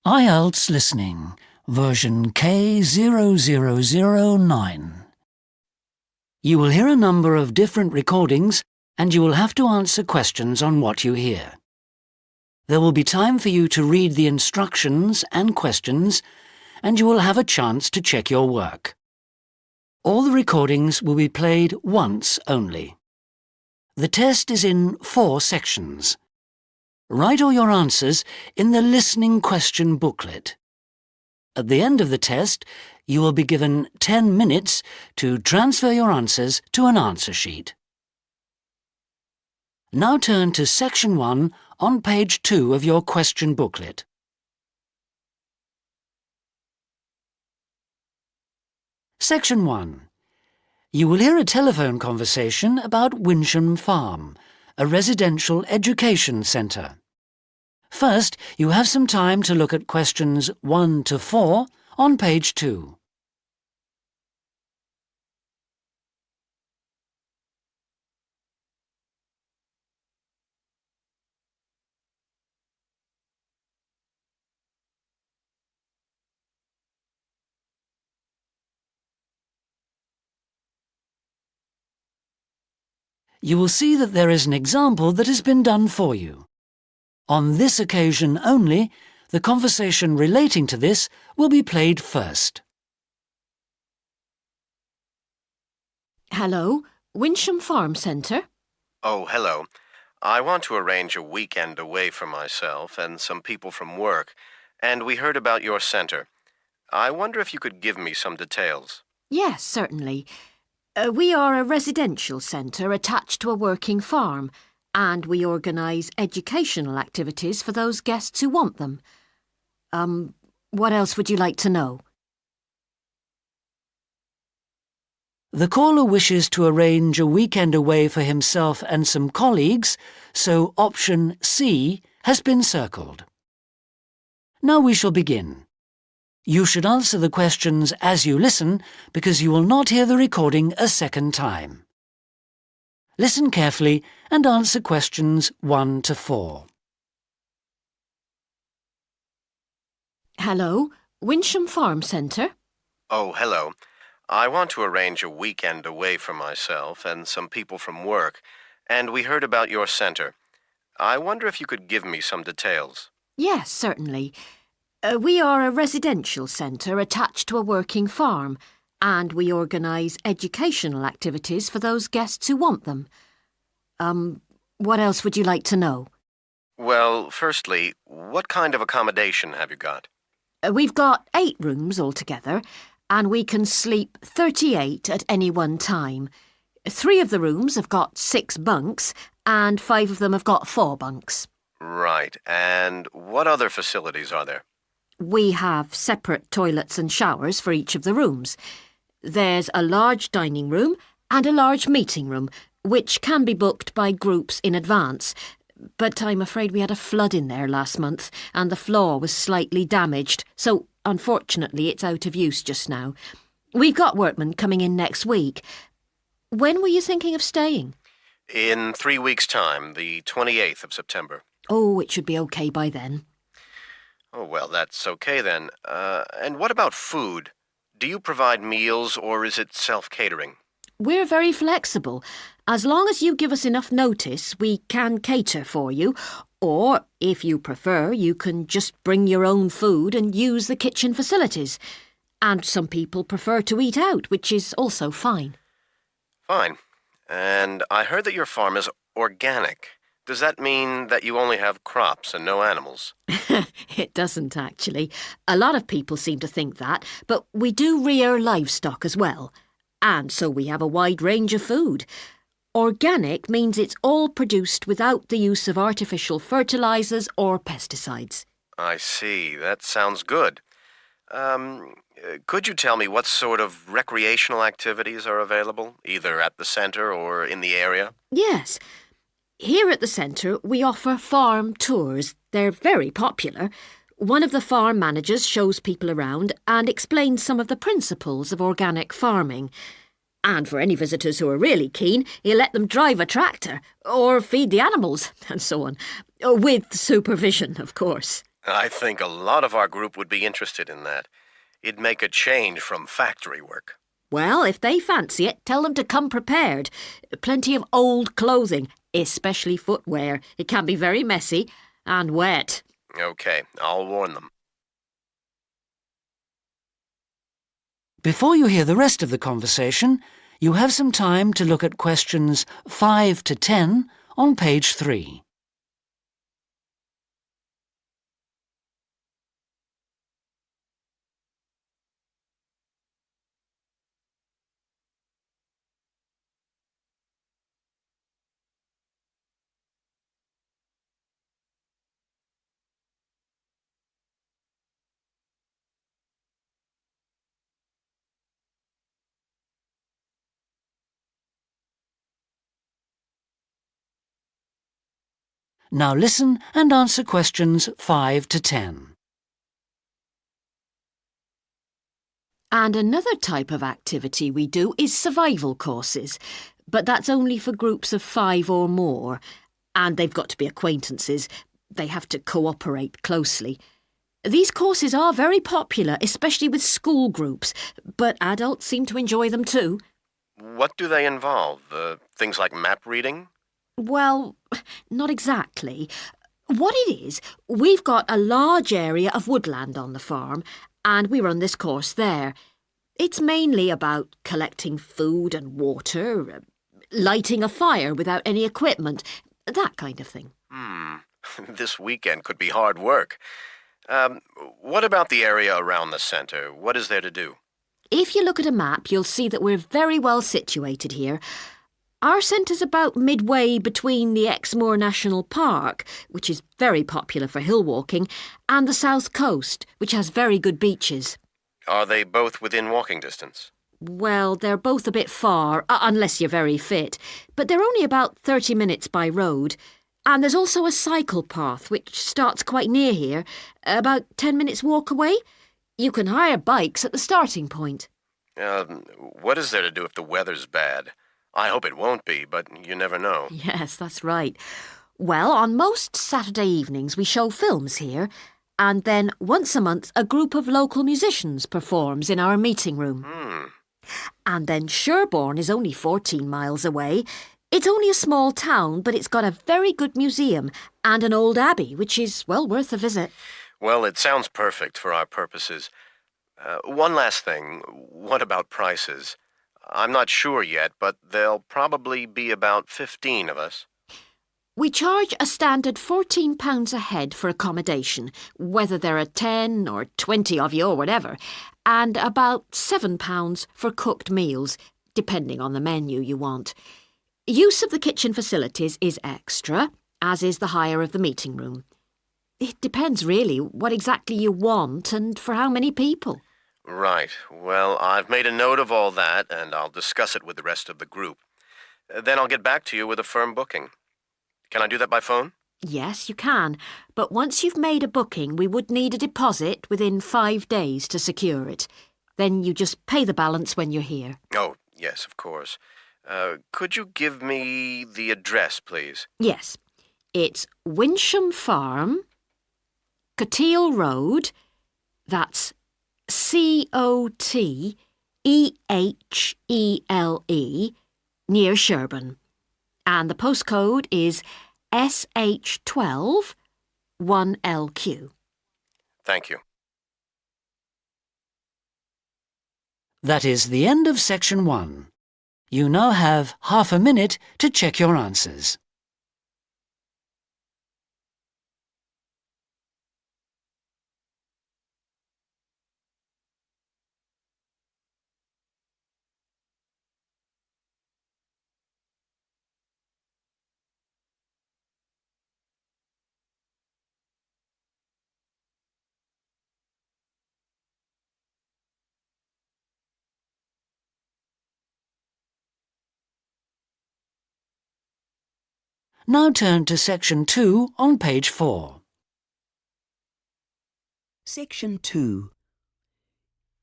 IELTS Listening, version K0009. You will hear a number of different recordings and you will have to answer questions on what you hear. There will be time for you to read the instructions and questions, and you will have a chance to check your work. All the recordings will be played once only. The test is in 4 sections. Write all your answers in the listening question booklet. At the end of the test, you will be given 10 minutes to transfer your answers to an answer sheet. Now turn to Section 1 on page 2 of your question booklet. Section 1. You will hear a telephone conversation about Winsham Farm, a residential education centre. First, you have some time to look at questions 1 to 4 on page 2. You will see that there is an example that has been done for you. On this occasion only, the conversation relating to this will be played first. Hello, Winsham Farm Centre. Oh, hello. I want to arrange a weekend away for myself and some people from work, and we heard about your centre. I wonder if you could give me some details. Yes, certainly. We are a residential centre attached to a working farm, and we organise educational activities for those guests who want them. What else would you like to know? The caller wishes to arrange a weekend away for himself and some colleagues, so option C has been circled. Now we shall begin. You should answer the questions as you listen, because you will not hear the recording a second time. Listen carefully and answer questions 1 to 4. Hello, Winsham Farm Centre. Oh, hello. I want to arrange a weekend away for myself and some people from work, and we heard about your centre. I wonder if you could give me some details. Yes, certainly. We are a residential centre attached to a working farm, and we organise educational activities for those guests who want them. What else would you like to know? Well, firstly, what kind of accommodation have you got? We've got 8 rooms altogether, and we can sleep 38 at any one time. 3 of the rooms have got 6 bunks, and 5 of them have got 4 bunks. Right, and what other facilities are there? We have separate toilets and showers for each of the rooms. There's a large dining room and a large meeting room, which can be booked by groups in advance. But I'm afraid we had a flood in there last month, and the floor was slightly damaged, so unfortunately it's out of use just now. We've got workmen coming in next week. When were you thinking of staying? In 3 weeks' time, the 28th of September. Oh, it should be okay by then. Oh, well, that's okay then. And what about food? Do you provide meals or is it self-catering? We're very flexible. As long as you give us enough notice, we can cater for you. Or, if you prefer, you can just bring your own food and use the kitchen facilities. And some people prefer to eat out, which is also fine. Fine. And I heard that your farm is organic. Does that mean that you only have crops and no animals? It doesn't, actually. A lot of people seem to think that, but we do rear livestock as well. And so we have a wide range of food. Organic means it's all produced without the use of artificial fertilisers or pesticides. I see. That sounds good. Could you tell me what sort of recreational activities are available, either at the centre or in the area? Yes. Here at the centre, we offer farm tours. They're very popular. One of the farm managers shows people around and explains some of the principles of organic farming. And for any visitors who are really keen, he'll let them drive a tractor or feed the animals and so on. With supervision, of course. I think a lot of our group would be interested in that. It'd make a change from factory work. Well, if they fancy it, tell them to come prepared. Plenty of old clothing, especially footwear. It can be very messy and wet. Okay, I'll warn them. Before you hear the rest of the conversation, you have some time to look at questions 5 to 10 on page 3. Now listen and answer questions 5 to 10. And another type of activity we do is survival courses, but that's only for groups of 5 or more, and they've got to be acquaintances. They have to cooperate closely. These courses are very popular, especially with school groups, but adults seem to enjoy them too. What do they involve? Things like map reading? Well, not exactly. What it is, we've got a large area of woodland on the farm, and we run this course there. It's mainly about collecting food and water, lighting a fire without any equipment, that kind of thing. This weekend could be hard work. What about the area around the center? What is there to do? If you look at a map, you'll see that we're very well situated here. Our centre's about midway between the Exmoor National Park, which is very popular for hill walking, and the South Coast, which has very good beaches. Are they both within walking distance? Well, they're both a bit far, unless you're very fit, but they're only about 30 minutes by road. And there's also a cycle path, which starts quite near here, about 10 minutes walk away. You can hire bikes at the starting point. What is there to do if the weather's bad? I hope it won't be, but you never know. Yes, that's right. Well, on most Saturday evenings we show films here, and then once a month a group of local musicians performs in our meeting room. And then Sherborne is only 14 miles away. It's only a small town, but it's got a very good museum and an old abbey, which is well worth a visit. Well, it sounds perfect for our purposes. One last thing. What about prices? I'm not sure yet, but there'll probably be about 15 of us. We charge a standard £14 a head for accommodation, whether there are 10 or 20 of you or whatever, and about £7 for cooked meals, depending on the menu you want. Use of the kitchen facilities is extra, as is the hire of the meeting room. It depends really what exactly you want and for how many people. Right. Well, I've made a note of all that, and I'll discuss it with the rest of the group. Then I'll get back to you with a firm booking. Can I do that by phone? Yes, you can, but once you've made a booking, we would need a deposit within 5 days to secure it. Then you just pay the balance when you're here. Oh, yes, of course. Could you give me the address, please? Yes, it's Winsham Farm, Coteale Road, that's Cotehle, near Sherborne. And the postcode is SH12 1LQ. Thank you. That is the end of section 1. You now have half a minute to check your answers. Now turn to section 2 on page 4. Section 2.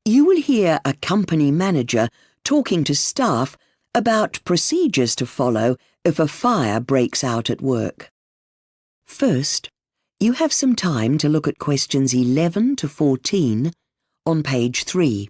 You will hear a company manager talking to staff about procedures to follow if a fire breaks out at work. First, You have some time to look at questions 11 to 14 on page 3.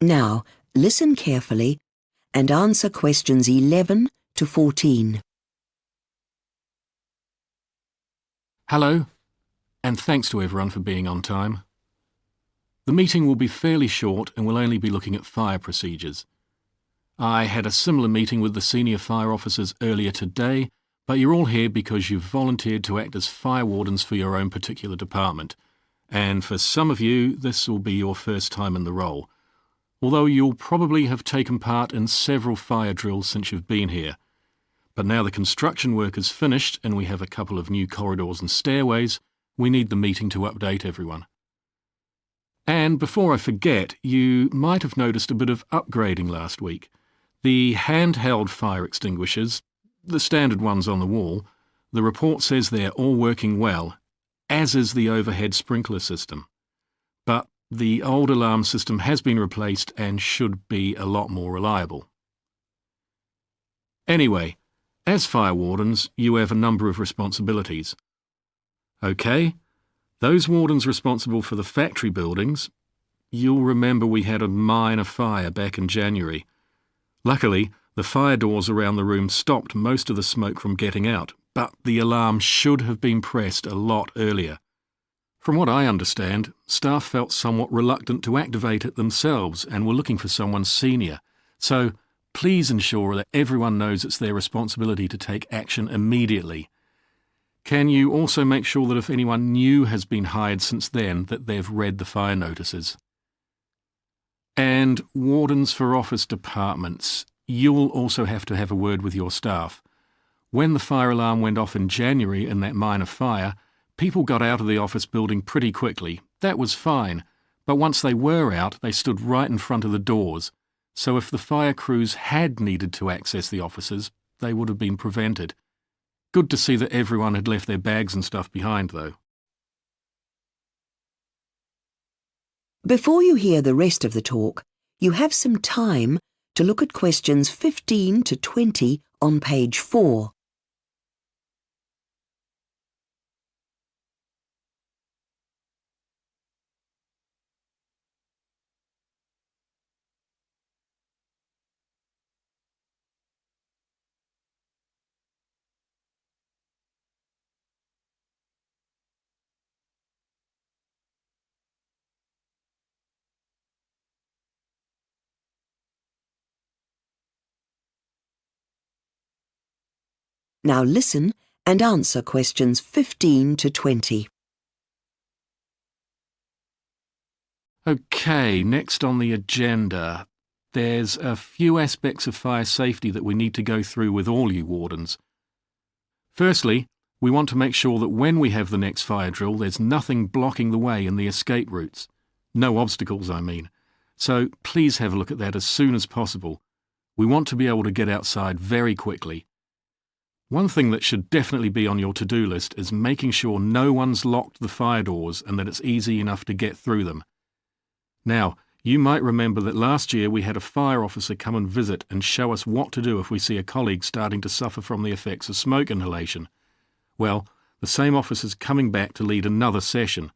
Now, listen carefully and answer questions 11 to 14. Hello, and thanks to everyone for being on time. The meeting will be fairly short and will only be looking at fire procedures. I had a similar meeting with the senior fire officers earlier today, but you're all here because you've volunteered to act as fire wardens for your own particular department. And for some of you, this will be your first time in the role. Although you'll probably have taken part in several fire drills since you've been here. But now the construction work is finished and we have a couple of new corridors and stairways, we need the meeting to update everyone. And before I forget, you might have noticed a bit of upgrading last week. The handheld fire extinguishers, the standard ones on the wall, the report says they're all working well, as is the overhead sprinkler system. But the old alarm system has been replaced and should be a lot more reliable. Anyway, as fire wardens, you have a number of responsibilities. OK, those wardens responsible for the factory buildings, you'll remember we had a minor fire back in January. Luckily, the fire doors around the room stopped most of the smoke from getting out, but the alarm should have been pressed a lot earlier. From what I understand, staff felt somewhat reluctant to activate it themselves and were looking for someone senior. So please ensure that everyone knows it's their responsibility to take action immediately. Can you also make sure that if anyone new has been hired since then, that they've read the fire notices? And wardens for office departments, you'll also have to have a word with your staff. When the fire alarm went off in January in that minor fire, people got out of the office building pretty quickly. That was fine. But once they were out, they stood right in front of the doors. So if the fire crews had needed to access the offices, they would have been prevented. Good to see that everyone had left their bags and stuff behind, though. Before you hear the rest of the talk, you have some time to look at questions 15 to 20 on page 4. Now listen and answer questions 15 to 20. OK, next on the agenda. There's a few aspects of fire safety that we need to go through with all you wardens. Firstly, we want to make sure that when we have the next fire drill, there's nothing blocking the way in the escape routes. No obstacles, I mean. So please have a look at that as soon as possible. We want to be able to get outside very quickly. One thing that should definitely be on your to-do list is making sure no one's locked the fire doors and that it's easy enough to get through them. Now, you might remember that last year we had a fire officer come and visit and show us what to do if we see a colleague starting to suffer from the effects of smoke inhalation. Well, the same officer's coming back to lead another session.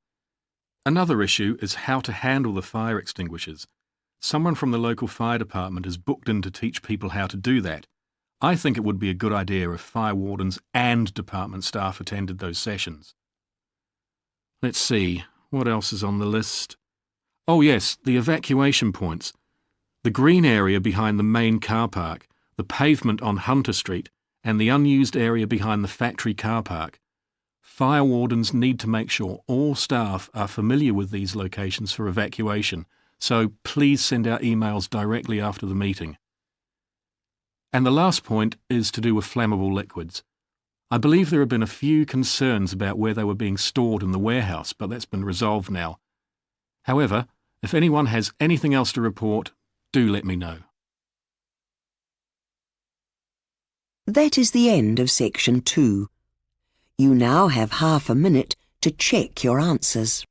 Another issue is how to handle the fire extinguishers. Someone from the local fire department is booked in to teach people how to do that. I think it would be a good idea if fire wardens and department staff attended those sessions. Let's see, what else is on the list? Oh yes, the evacuation points. The green area behind the main car park, the pavement on Hunter Street, and the unused area behind the factory car park. Fire wardens need to make sure all staff are familiar with these locations for evacuation, so please send out emails directly after the meeting. And the last point is to do with flammable liquids. I believe there have been a few concerns about where they were being stored in the warehouse, but that's been resolved now. However, if anyone has anything else to report, do let me know. That is the end of section 2. You now have half a minute to check your answers.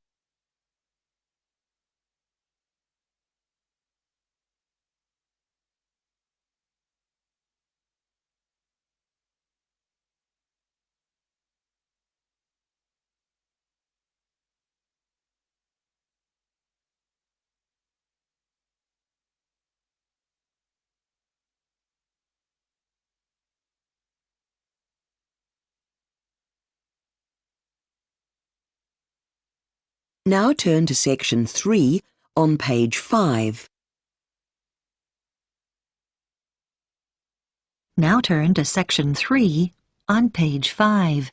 Now turn to section 3 on page 5. Now turn to section 3 on page 5.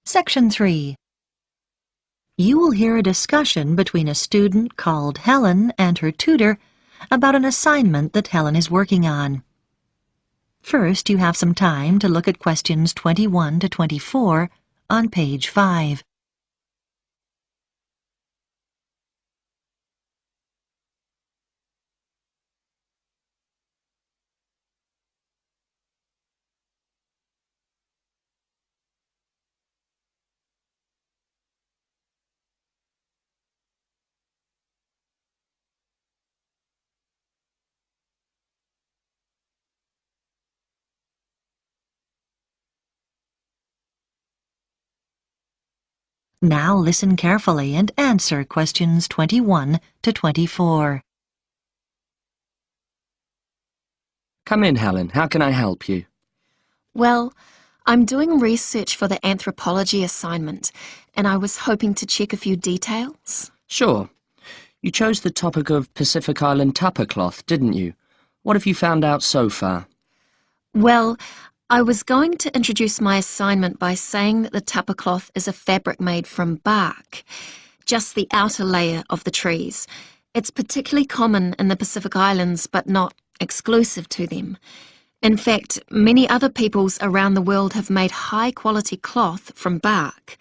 Section 3. You will hear a discussion between a student called Helen and her tutor about an assignment that Helen is working on. First, you have some time to look at questions 21 to 24 on page 5. Now listen carefully and answer questions 21 to 24. Come in, Helen. How can I help you? Well, I'm doing research for the anthropology assignment, and I was hoping to check a few details. Sure. You chose the topic of Pacific Island tapa cloth, didn't you? What have you found out so far? Well, I was going to introduce my assignment by saying that the tapa cloth is a fabric made from bark, just the outer layer of the trees. It's particularly common in the Pacific Islands, but not exclusive to them. In fact, many other peoples around the world have made high-quality cloth from bark.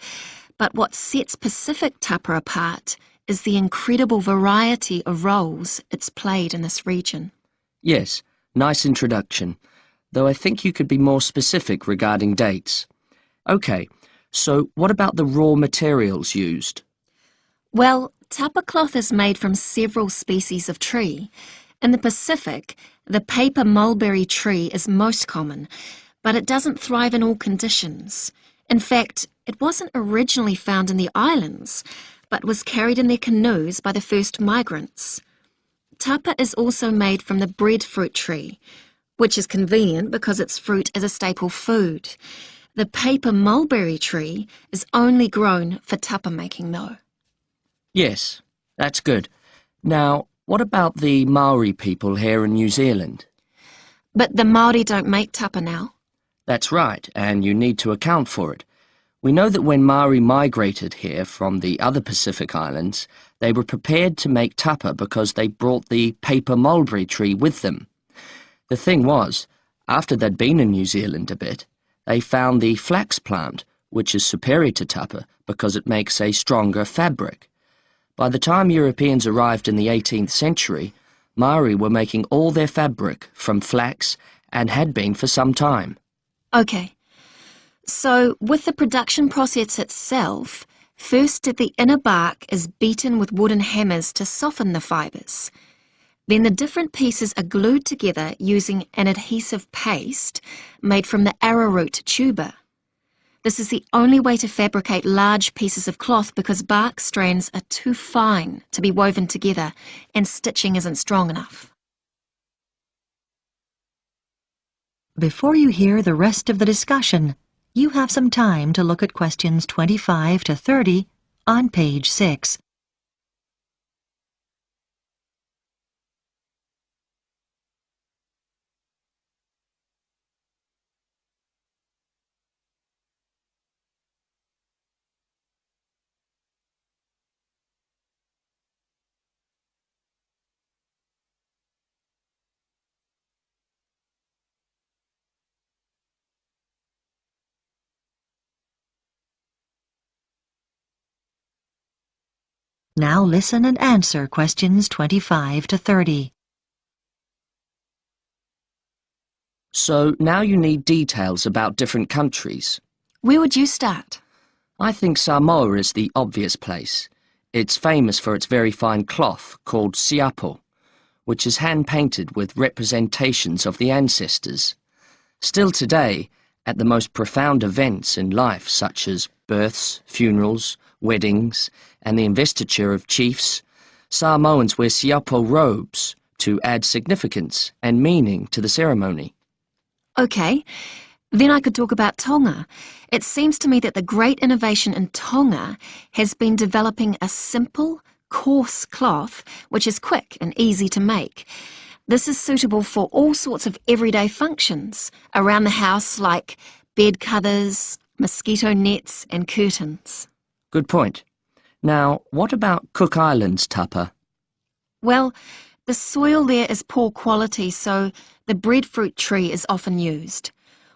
But what sets Pacific tapa apart is the incredible variety of roles it's played in this region. Yes, nice introduction, though I think you could be more specific regarding dates. Okay, so what about the raw materials used? Well, tapa cloth is made from several species of tree. In the Pacific, the paper mulberry tree is most common, but it doesn't thrive in all conditions. In fact, it wasn't originally found in the islands, but was carried in their canoes by the first migrants. Tapa is also made from the breadfruit tree, which is convenient because its fruit is a staple food. The paper mulberry tree is only grown for tapa making, though. Yes, that's good. Now, what about the Maori people here in New Zealand? But the Māori don't make tapa now. That's right, and you need to account for it. We know that when Maori migrated here from the other Pacific Islands, they were prepared to make tapa because they brought the paper mulberry tree with them. The thing was, after they'd been in New Zealand a bit, they found the flax plant, which is superior to tapa because it makes a stronger fabric. By the time Europeans arrived in the 18th century, Maori were making all their fabric from flax and had been for some time. Okay. So, with the production process itself, first the inner bark is beaten with wooden hammers to soften the fibres. Then the different pieces are glued together using an adhesive paste made from the arrowroot tuber. This is the only way to fabricate large pieces of cloth because bark strands are too fine to be woven together and stitching isn't strong enough. Before you hear the rest of the discussion, you have some time to look at questions 25 to 30 on page 6. Now listen and answer questions 25 to 30. So now you need details about different countries. Where would you start? I think Samoa is the obvious place. It's famous for its very fine cloth called siapo, which is hand-painted with representations of the ancestors. Still today, at the most profound events in life such as births, funerals, weddings, and the investiture of chiefs, Samoans wear siapo robes to add significance and meaning to the ceremony. OK, then I could talk about Tonga. It seems to me that the great innovation in Tonga has been developing a simple, coarse cloth which is quick and easy to make. This is suitable for all sorts of everyday functions around the house like bed covers, mosquito nets and curtains. Good point. Now, what about Cook Islands, Tapa? Well, the soil there is poor quality, so the breadfruit tree is often used.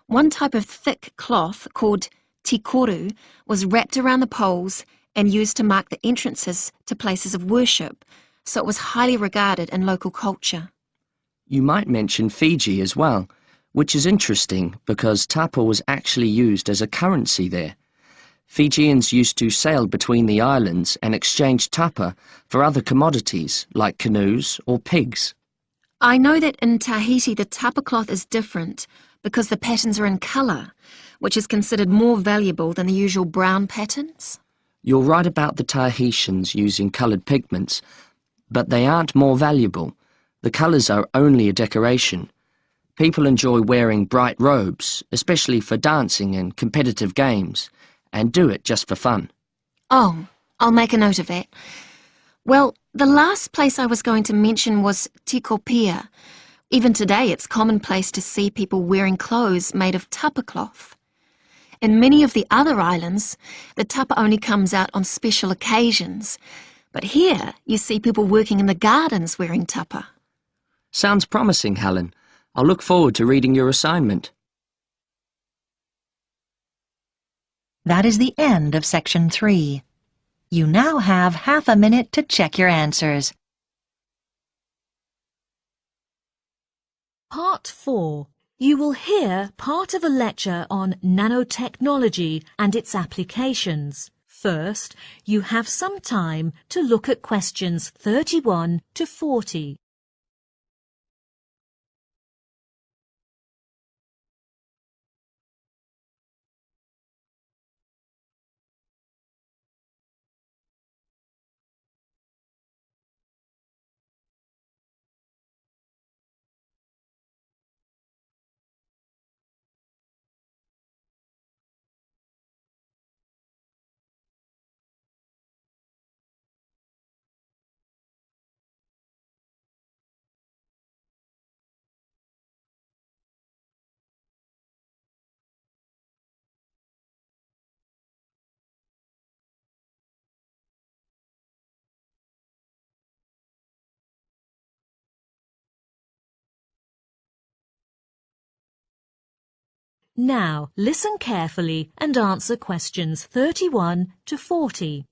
One type of thick cloth called tikoru was wrapped around the poles and used to mark the entrances to places of worship, so it was highly regarded in local culture. You might mention Fiji as well, which is interesting because tapa was actually used as a currency there. Fijians used to sail between the islands and exchange tapa for other commodities like canoes or pigs. I know that in Tahiti the tapa cloth is different because the patterns are in colour, which is considered more valuable than the usual brown patterns. You're right about the Tahitians using coloured pigments, but they aren't more valuable. The colours are only a decoration. People enjoy wearing bright robes, especially for dancing and competitive games, and do it just for fun. Oh, I'll make a note of that. Well, the last place I was going to mention was Tikopia. Even today it's commonplace to see people wearing clothes made of tapa cloth. In many of the other islands, the tapa only comes out on special occasions, but here you see people working in the gardens wearing tapa. Sounds promising, Helen. I'll look forward to reading your assignment. That is the end of Section 3. You now have half a minute to check your answers. Part 4. You will hear part of a lecture on nanotechnology and its applications. First, you have some time to look at questions 31 to 40. Now, listen carefully and answer questions 31 to 40.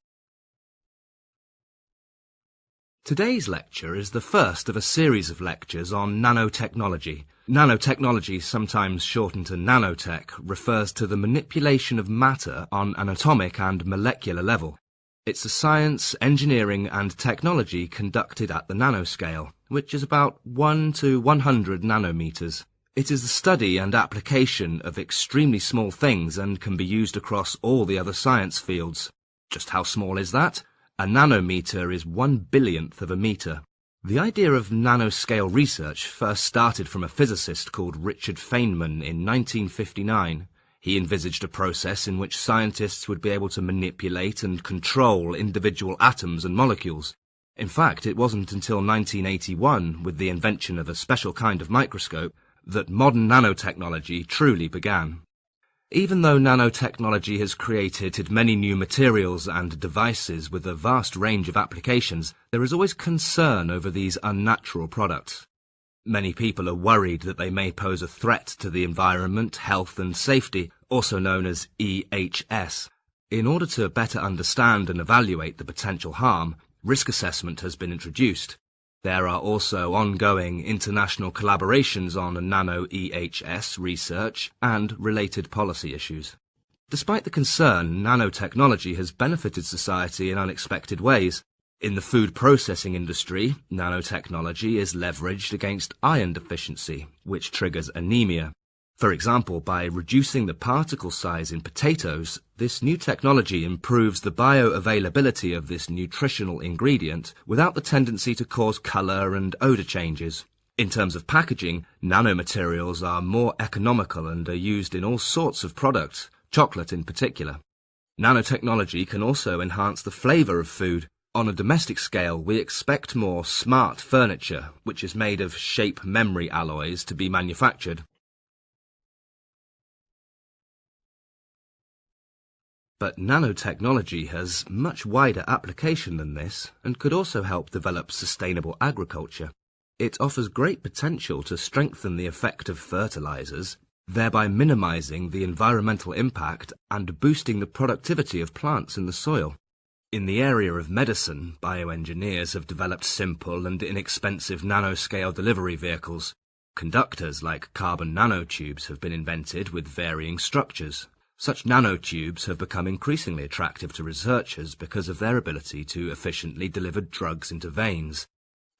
Today's lecture is the first of a series of lectures on nanotechnology. Nanotechnology, sometimes shortened to nanotech, refers to the manipulation of matter on an atomic and molecular level. It's a science, engineering and technology conducted at the nanoscale, which is about 1 to 100 nanometers. It is the study and application of extremely small things and can be used across all the other science fields. Just how small is that? A nanometer is 1/1000th of a meter. The idea of nanoscale research first started from a physicist called Richard Feynman in 1959. He envisaged a process in which scientists would be able to manipulate and control individual atoms and molecules. In fact, it wasn't until 1981, with the invention of a special kind of microscope, that modern nanotechnology truly began. Even though nanotechnology has created many new materials and devices with a vast range of applications, there is always concern over these unnatural products. Many people are worried that they may pose a threat to the environment, health and safety, also known as EHS. In order to better understand and evaluate the potential harm, Risk assessment has been introduced. There are also ongoing international collaborations on nano-EHS research and related policy issues. Despite the concern, nanotechnology has benefited society in unexpected ways. In the food processing industry, nanotechnology is leveraged against iron deficiency, which triggers anemia. For example, by reducing the particle size in potatoes, this new technology improves the bioavailability of this nutritional ingredient without the tendency to cause colour and odour changes. In terms of packaging, nanomaterials are more economical and are used in all sorts of products, chocolate in particular. Nanotechnology can also enhance the flavour of food. On a domestic scale, we expect more smart furniture, which is made of shape memory alloys, to be manufactured. But nanotechnology has much wider application than this and could also help develop sustainable agriculture. It offers great potential to strengthen the effect of fertilizers, thereby minimizing the environmental impact and boosting the productivity of plants in the soil. In the area of medicine, bioengineers have developed simple and inexpensive nanoscale delivery vehicles. Conductors like carbon nanotubes have been invented with varying structures. Such nanotubes have become increasingly attractive to researchers because of their ability to efficiently deliver drugs into veins.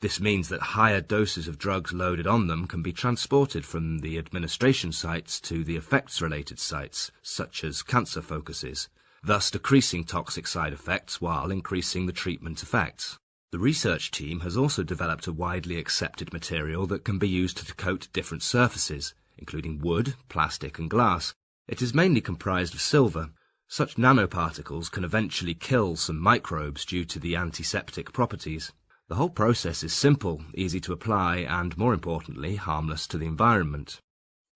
This means that higher doses of drugs loaded on them can be transported from the administration sites to the effects-related sites, such as cancer focuses, thus decreasing toxic side effects while increasing the treatment effects. The research team has also developed a widely accepted material that can be used to coat different surfaces, including wood, plastic and glass. It is mainly comprised of silver. Such nanoparticles can eventually kill some microbes due to the antiseptic properties. The whole process is simple, easy to apply, and more importantly, harmless to the environment.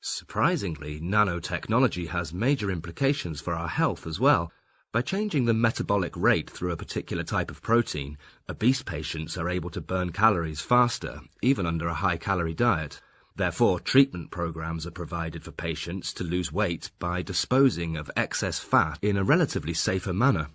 Surprisingly, nanotechnology has major implications for our health as well. By changing the metabolic rate through a particular type of protein, obese patients are able to burn calories faster, even under a high-calorie diet. Therefore, treatment programs are provided for patients to lose weight by disposing of excess fat in a relatively safer manner.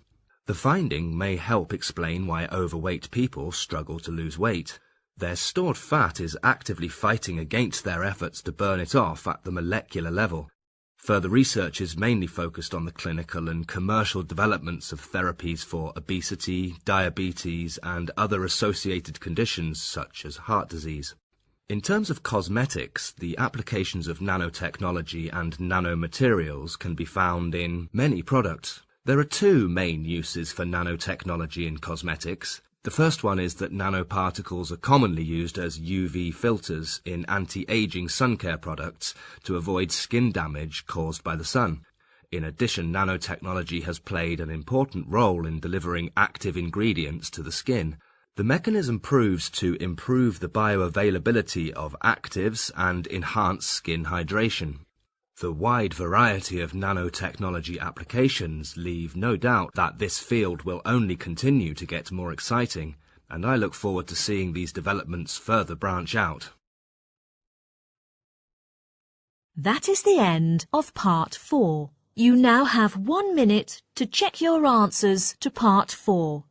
The finding may help explain why overweight people struggle to lose weight. Their stored fat is actively fighting against their efforts to burn it off at the molecular level. Further research is mainly focused on the clinical and commercial developments of therapies for obesity, diabetes, and other associated conditions such as heart disease. In terms of cosmetics, the applications of nanotechnology and nanomaterials can be found in many products. There are two main uses for nanotechnology in cosmetics. The first one is that nanoparticles are commonly used as UV filters in anti-aging sun care products to avoid skin damage caused by the sun. In addition, nanotechnology has played an important role in delivering active ingredients to the skin. The mechanism proves to improve the bioavailability of actives and enhance skin hydration. The wide variety of nanotechnology applications leave no doubt that this field will only continue to get more exciting, and I look forward to seeing these developments further branch out. That is the end of Part 4. You now have 1 minute to check your answers to Part 4.